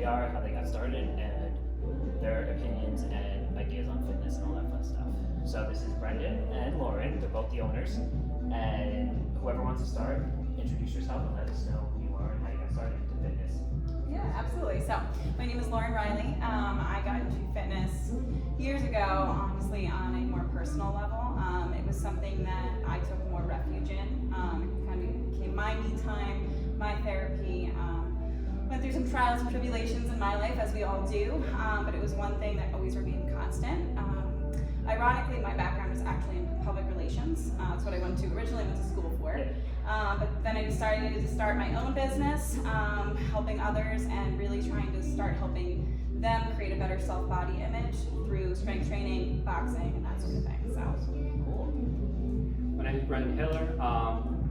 they are, how they got started, and their opinions and ideas on fitness and all that fun stuff. So this is Brendan and Lauren. They're both the owners. And whoever wants to start, introduce yourself and let us know who you are and how you got started into fitness. Yeah, absolutely. So my name is Lauren Riley. I got into fitness years ago, honestly, on a more personal level. It was something that I took more refuge in. It kind of became my me time, my therapy. Went through some trials and tribulations in my life, as we all do, but it was one thing that always remained constant. Ironically, my background was actually in public relations. That's what I originally went to school for. But then I decided to start my own business, helping others and really trying to start helping them create a better self-body image through strength training, boxing, and that sort of thing. So Cool. My name is Brendan Hiller.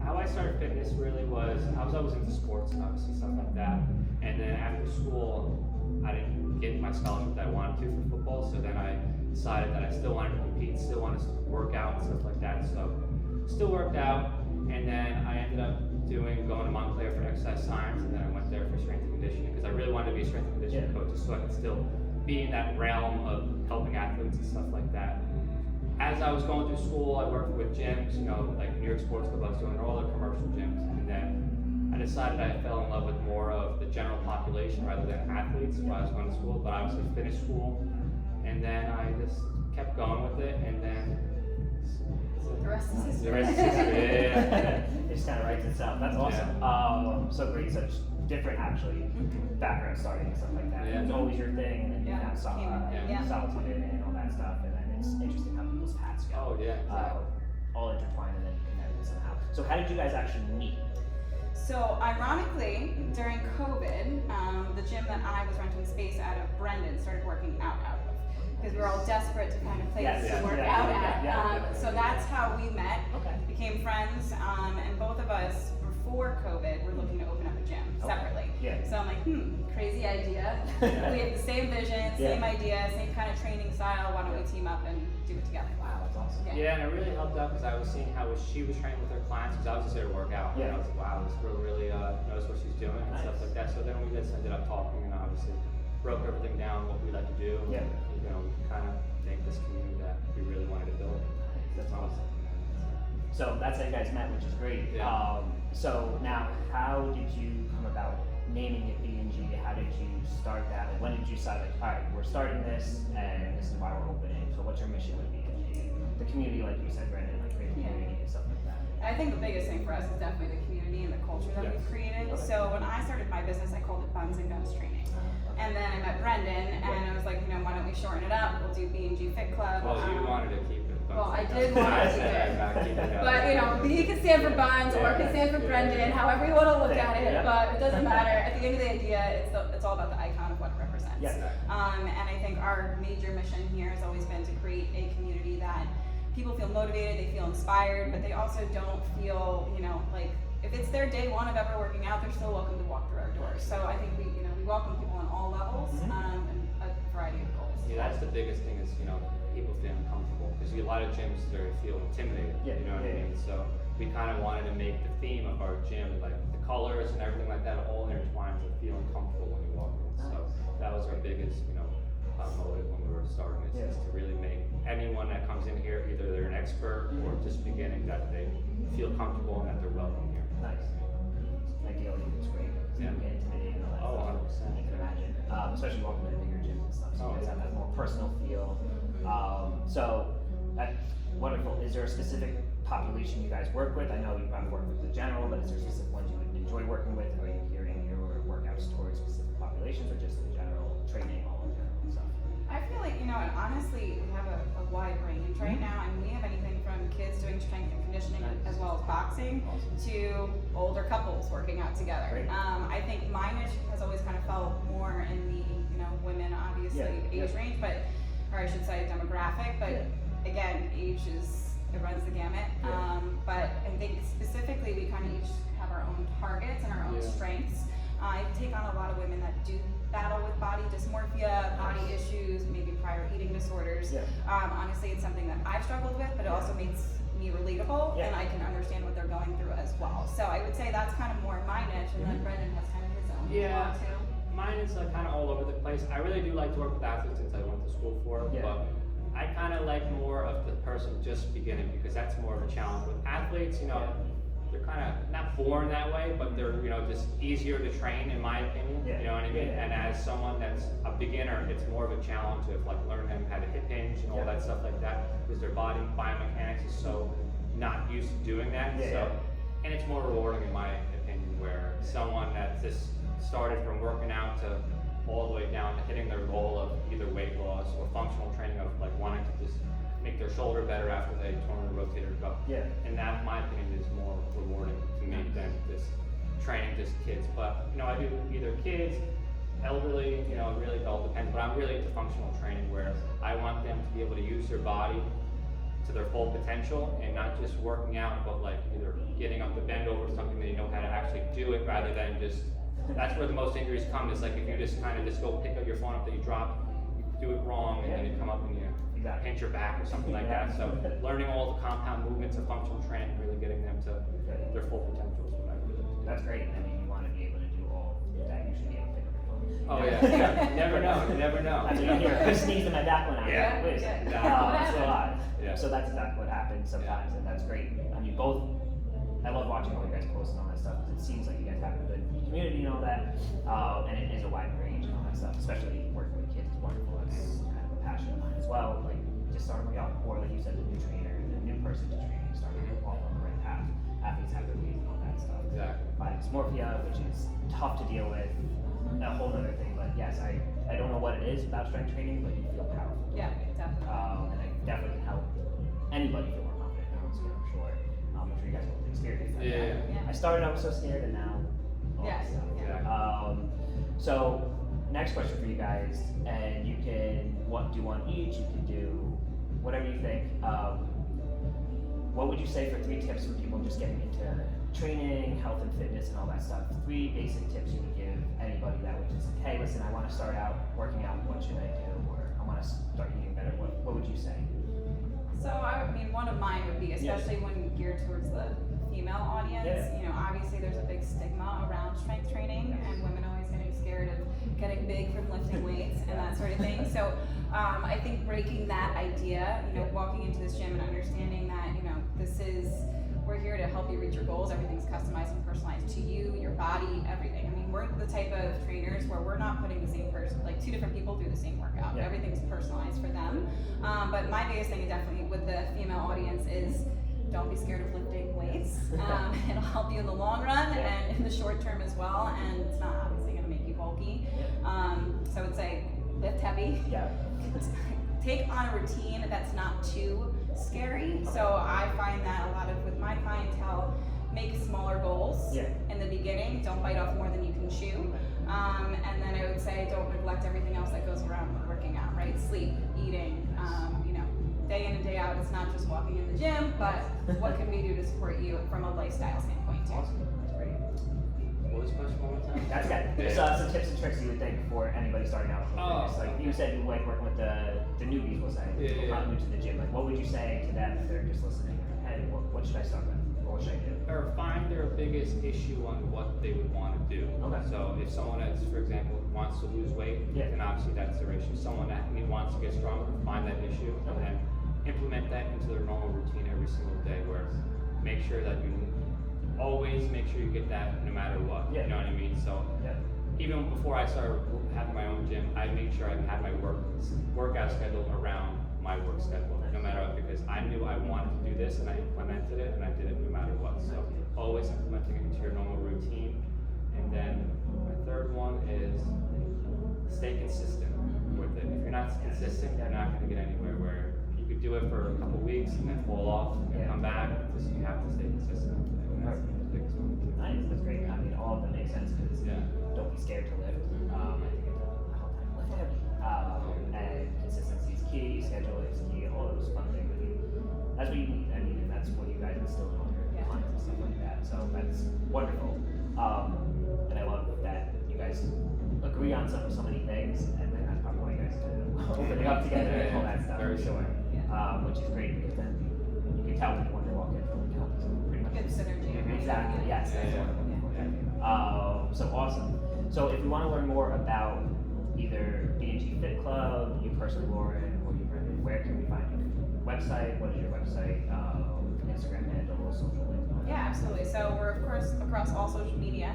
How I started fitness really was, I was always into sports, obviously, stuff like that. And then after school, I didn't get my scholarship that I wanted to for football, so then I decided that I still wanted to compete, still wanted to work out and stuff like that. So still worked out, and then I ended up going to Montclair for exercise science, and then I went there for strength and conditioning because I really wanted to be a strength and conditioning coach, so I could still be in that realm of helping athletes and stuff like that. As I was going through school, I worked with gyms, like New York Sports Club. I was doing all the commercial gyms, and then I decided I fell in love with more of the general population rather than athletes while I was going to school. But I obviously finished school, and then I just kept going with it, and then the rest is history. the rest is history. Yeah. It just kind of writes itself. That's awesome. So great. Such different, actually, background starting and stuff like that. Yeah. It was always your thing, and then you found solitude in it and all that stuff, and then it's interesting how people's paths go. Oh yeah. All intertwined and then connected somehow. So how did you guys actually meet? So ironically, during COVID, the gym that I was renting space out of, Brendan, started working out of. Because we were all desperate to find a place to work out at. So that's how we met, became friends, and both of us, before COVID, were looking to open up a gym separately. So I'm like, crazy idea. We have the same vision, same idea, same kind of training style. Why don't we team up and do it together? Wow, that's awesome. Yeah, and it really helped out because I was seeing how she was training with her clients, because I was just there to work out. And I was like, wow, this girl really knows what she's doing and stuff like that. So then we just ended up talking and obviously broke everything down, what we like to do. We kind of make this community that we really wanted to build. That's awesome. So that's how you guys met, which is great. So now, how did you come about naming it B&G? How did you start that? Like, when did you decide, like, all right, we're starting this, and this is why we're opening? So what's your mission with B&G? The community, like you said, Brendan, like create a community and stuff like that. I think the biggest thing for us is definitely the community and the culture that we've created. So when I started my business, I called it Buns and Guns Training. And then I met Brendan, and I was like, why don't we shorten it up? We'll do B&G FitClub. Well, you wanted to keep it. Well, I did want to keep it. But, B can stand for Buns, or can stand for Brendan, however you want to look at it, but it doesn't matter. At the end of the idea, it's all about the icon of what it represents. And I think our major mission here has always been to create a community that people feel motivated, they feel inspired, but they also don't feel, like, if it's their day one of ever working out, they're still welcome to walk through our doors. So I think we welcome people on all levels and a variety of goals. Yeah, that's the biggest thing is, people feeling comfortable. Because a lot of gyms feel intimidated, you know what I mean? So we kind of wanted to make the theme of our gym, like the colors and everything like that, all intertwined with feeling comfortable when you walk in. So that was our biggest, motive when we were starting this, is to really make anyone that comes in here, either they're an expert or just beginning, that they feel comfortable and that they're welcome here. Nice. Ideally, it's great. Yeah. Intimidating and all that stuff. 100%. I can imagine. Especially walking into bigger gyms and stuff. So you guys have that more personal feel. So that's wonderful. Is there a specific population you guys work with? I know you probably work with the general, but is there specific ones you would enjoy working with? Are you hearing your workouts towards specific populations or just in general training, all in general stuff? I feel like, honestly, we have a wide range right now, and we have anything from kids doing strength and conditioning as well as boxing to older couples working out together. I think my niche has always kind of felt more in the, women, obviously, age range, or I should say demographic, but again, age it runs the gamut. But I think specifically we kind of each have our own targets and our own strengths. I take on a lot of women that do battle with body dysmorphia, body issues, maybe prior eating disorders. Honestly, it's something that I've struggled with, but it also makes me relatable, and I can understand what they're going through as well. So I would say that's kind of more my niche, and then Brendan has kind of his own as well too. Mine is kind of all over the place. I really do like to work with athletes since I went to school for it, Yeah. but I kind of like more of the person just beginning because that's more of a challenge. With athletes, they're kind of not born that way, but they're just easier to train in my opinion. Yeah. You know what I mean? Yeah. And as someone that's a beginner, it's more of a challenge of learning them how to hip hinge and all that stuff like that because their body biomechanics is so not used to doing that. Yeah. So, and it's more rewarding in my opinion, where someone that just started from working out to all the way down to hitting their goal of either weight loss or functional training of wanting to just make their shoulder better after they torn the rotator cuff. Yeah. And that, in my opinion, is more rewarding to me than just training just kids. But I do either kids, elderly, it really all depends. But I'm really into functional training where I want them to be able to use their body to their full potential and not just working out, but either getting up to bend over something that you know how to actually do it rather than just. That's where the most injuries come. Is if you just just go pick up your phone up that you dropped, you do it wrong, and then you come up and you pinch your back or something like that. So learning all the compound movements of functional training, really getting them to their full potential is what I really like to do. That's great. I mean, you want to be able to do all that. You should be able to pick up your phone. Oh yeah. You never know. You never know. I mean, you hear Chris sneezed in my back when I Yeah. wait a second. Exactly. That's a lot. Yeah. So that's exactly what happens sometimes, and that's great. I mean, both. I love watching all you guys post and all that stuff because it seems like you guys have a good community and all that, and it is a wide range and all that stuff. Especially working with kids is wonderful. That's kind of a passion of mine as well. Just starting out, or like you said, the new trainer, the new person to train, starting off on the right path. Athletes have their ways and all that stuff. Exactly. Body dysmorphia, which is tough to deal with, a whole other thing. But yes, I don't know what it is about strength training, but you feel powerful. Yeah, definitely. And I definitely can help anybody feel more confident in their own skin, I'm sure. I'm sure you guys will experience that. Yeah. I started out so scared and now all Yes. that stuff. Yeah. So next question for you guys, and you can do one each, you can do whatever you think. What would you say for 3 tips for people just getting into training, health and fitness and all that stuff? 3 basic tips you would give anybody that would just say, hey, listen, I want to start out working out, what should I do? Or I want to start eating better, what would you say? So one of mine would be, especially when geared towards the female audience, obviously there's a big stigma around strength training and women always getting scared of getting big from lifting weights and that sort of thing. So I think breaking that idea, walking into this gym and understanding that, we're here to help you reach your goals. Everything's customized and personalized to you, your body, everything. I mean, we're the type of trainers where we're not putting the same person, 2 different people do the same workout. Yeah. Everything's personalized for them. But my biggest thing definitely with the female audience is don't be scared of lifting weights. It'll help you in the long run and in the short term as well. And it's not obviously going to make you bulky. So I would say lift heavy. Yeah. Take on a routine that's not too scary. So I find that a lot of with my clientele, make smaller goals in the beginning. Don't bite off more than you can chew. And then I would say don't neglect everything else that goes around with working out, right? Sleep, eating, day in and day out. It's not just walking in the gym, but what can we do to support you from a lifestyle standpoint too? Awesome. That's great. What was the question one more time? That's good. So some tips and tricks you would think for anybody starting out with fitness. Like you said, you like working with the newbies, we'll say, not new to the gym. Like what would you say to them if they're just listening? Hey, what should I start with? Or what should I do? Or find their biggest issue on what they would want to do. Okay. So if someone that's, for example, wants to lose weight, then obviously that's their issue. Someone that wants to get stronger, find that issue, and then implement that into their normal routine every single day. Where make sure that you always make sure you get that no matter what. You know what I mean? So even before I started having my own gym, I made sure I had my workout schedule around my work schedule, no matter what, because I knew I wanted to do this and I implemented it and I did it no matter what. So always implementing it into your normal routine. And then my third one is stay consistent with it. If you're not consistent, you're not going to get anywhere. Where you could do it for a couple weeks and then fall off and come back. Just you have to stay consistent with it. And that's the biggest one too. Nice, that's great. I mean, all of them make sense because don't be scared to lift. I think it's the whole time lift heavy. And consistency is key, schedule is key, all those fun things. That's what you need. I mean, and that's what you guys instill in all your clients and stuff like that. So that's wonderful. And I love that you guys agree on so many things, and then that's probably why you guys opening up together and all that stuff. Very sure. Which is great because then you can tell people when they walk in from the company. Pretty much. Good synergy. Exactly. Yes. That's what I'm looking for. So awesome. So if you want to learn more about either B&G FitClub, you personally, Lauren, or you, Brendan, where can we find you? Website? What is your website? Instagram handle, social link? Yeah, absolutely. So we're of course across all social media.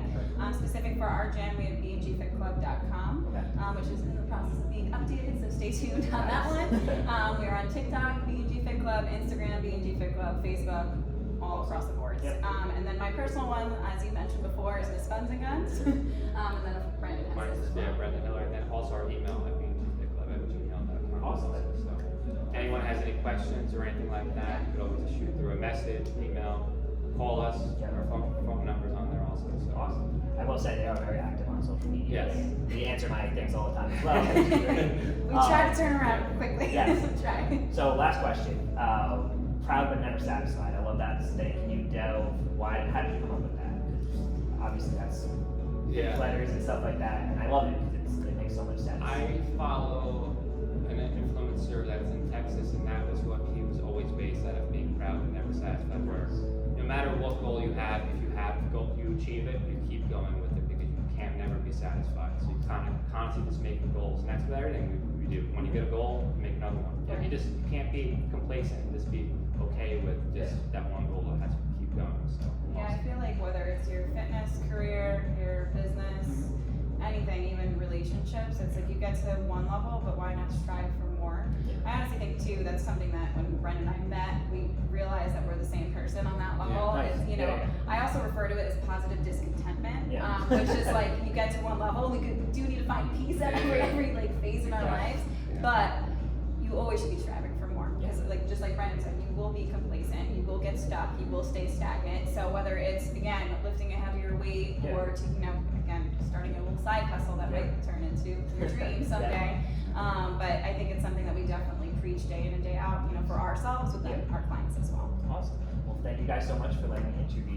Specific for our gym, we have B&GFitclub.com, which is in the process of being updated, so stay tuned on that one. We are on TikTok, B&G FitClub, Instagram, B&G FitClub, Facebook, all across the board. Yep. And then my personal one, as you mentioned before, is Miss Buns and Guns. And then Brandon has Mine his is as well. Brendan Hiller, and then also our email at B&GFitclub@gmail.com. Awesome. So if anyone has any questions or anything like that, you could always just shoot through a message, email, call us. Our phone number's on there also. So. Awesome. I will say they are very active on social media. Yes. They answer my things all the time as well. Which is great. We try to turn around quickly. Yes. Try. So last question. Proud but never satisfied. I love that saying. Can you delve? How did you come up with that? 'Cause obviously that's big letters and stuff like that, and I love it because it makes so much sense. I follow an influencer that's in Texas, and that was what he was always based out of, being proud but never satisfied. Where no matter what goal you have, if you have the goal, you achieve it, you keep going with it because you can never be satisfied. So you kind of constantly just making goals, and that's with everything we do. When you get a goal, you make another one. Like you can't be complacent and just be okay with just that one goal that has to keep going. So Yeah, I feel like whether it's your fitness career, your business, anything, even relationships, it's like you get to one level, but why not strive for more? I honestly think too, that's something that when Brendan and I met, we realized that we're the same person on that level. nice. Is, you know, I also refer to it as positive discontentment, Yeah. which is like you get to one level, we do need to find peace at every like phase in our lives, but you always should be striving for more. Because like just like Brendan said, you will be complacent, you will get stuck, you will stay stagnant. So whether it's again lifting a heavier weight or to again starting a little side hustle that might turn into your dream someday. But I think it's something that we definitely preach day in and day out, for ourselves with our clients as well. Awesome. Well, thank you guys so much for letting me interview you.